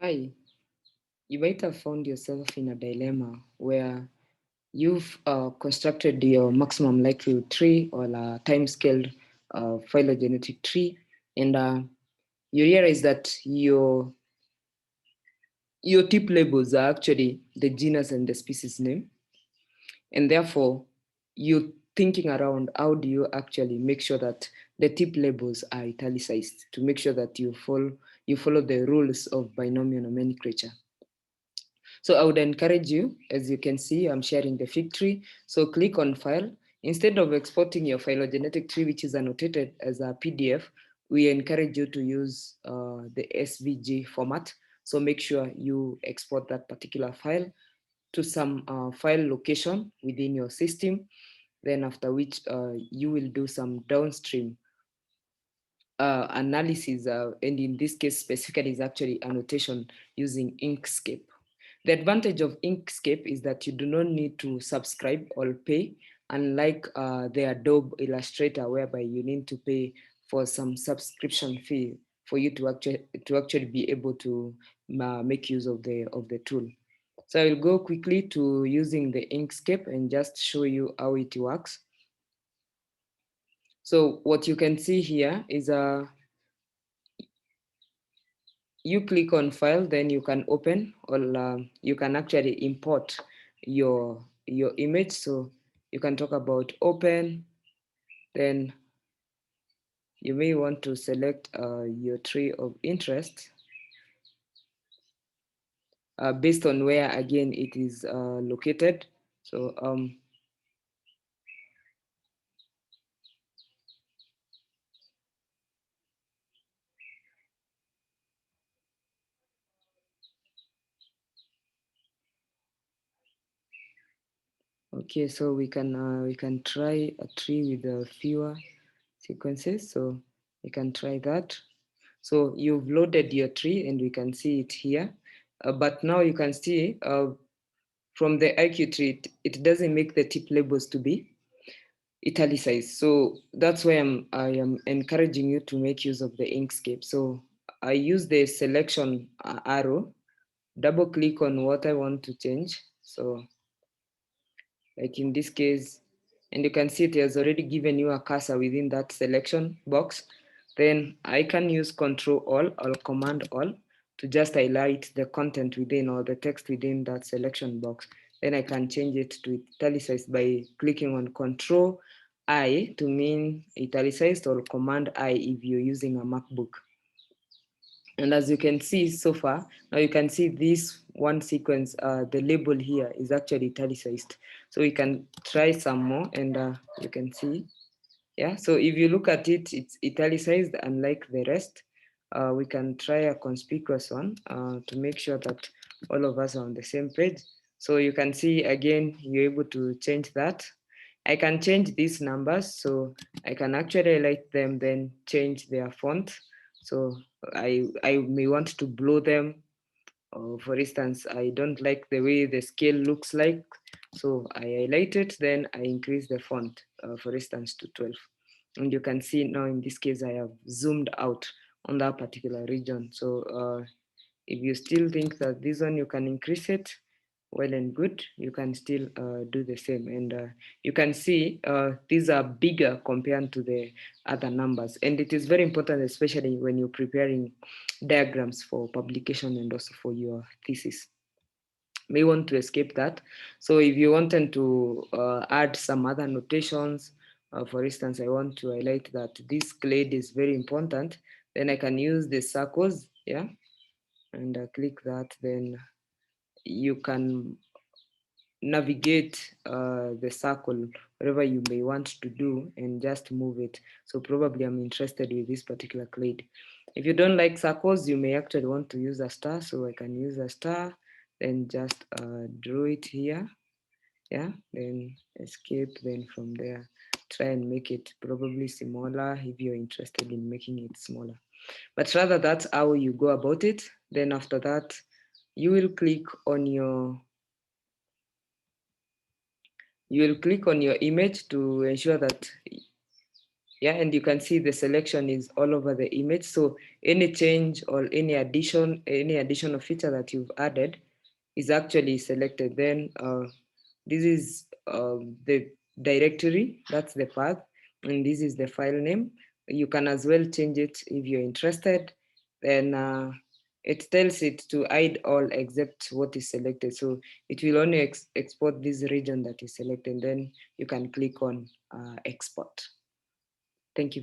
Hi, you might have found yourself in a dilemma where you've constructed your maximum likelihood tree or a time-scaled phylogenetic tree, and you realize that your tip labels are actually the genus and the species name, and therefore you're thinking around how do you actually make sure that the tip labels are italicized to make sure that you follow the rules of binomial nomenclature. So I would encourage you, as you can see, I'm sharing the fig tree. So click on file. Instead of exporting your phylogenetic tree, which is annotated as a PDF, we encourage you to use the SVG format. So make sure you export that particular file to some file location within your system. Then after which you will do some downstream analysis, and in this case specifically is actually annotation using Inkscape. The advantage of Inkscape is that you do not need to subscribe or pay, unlike the Adobe Illustrator, whereby you need to pay for some subscription fee for you to actually be able to make use of the tool. So I will go quickly to using the Inkscape and just show you how it works. So what you can see here is you click on file, then you can open, or you can actually import your image. So you can talk about open, then you may want to select your tree of interest based on where again it is located. So okay, so we can try a tree with fewer sequences. So we can try that. So you've loaded your tree and we can see it here. But now you can see from the IQ tree, it doesn't make the tip labels to be italicized. So that's why I am encouraging you to make use of the Inkscape. So I use the selection arrow, double click on what I want to change. So like in this case, and you can see it has already given you a cursor within that selection box. Then I can use Control All or Command All to just highlight the content within or the text within that selection box. Then I can change it to italicized by clicking on Control I to mean italicized, or Command I if you're using a MacBook. And as you can see so far, now you can see this one sequence, the label here is actually italicized. So we can try some more and you can see, yeah. So if you look at it, it's italicized unlike the rest. We can try a conspicuous one to make sure that all of us are on the same page. So you can see again, you're able to change that. I can change these numbers, so I can actually highlight them, then change their font. So I may want to blow them. For instance, I don't like the way the scale looks like, so I highlight it, then I increase the font, for instance, to 12. And you can see now in this case, I have zoomed out on that particular region. So if you still think that this one you can increase it, well and good, you can still do the same. And you can see these are bigger compared to the other numbers. And it is very important, especially when you're preparing diagrams for publication and also for your thesis. May want to escape that. So if you wanted to add some other notations, for instance, I want to highlight that this clade is very important, then I can use the circles, yeah, and click that, then you can navigate the circle wherever you may want to do and just move it. So probably I'm interested with this particular clade. If you don't like circles, you may actually want to use a star. So I can use a star, then just draw it here. Yeah, then escape, then from there, try and make it probably smaller if you're interested in making it smaller. But rather that's how you go about it. Then after that, you will click on your image to ensure that Yeah, and you can see the selection is all over the image. So any change or any additional feature that you've added is actually selected. Then this is the directory, that's the path, and this is the file name. You can as well change it if you're interested. Then it tells it to hide all except what is selected. So it will only export this region that is selected. Then you can click on export. Thank you very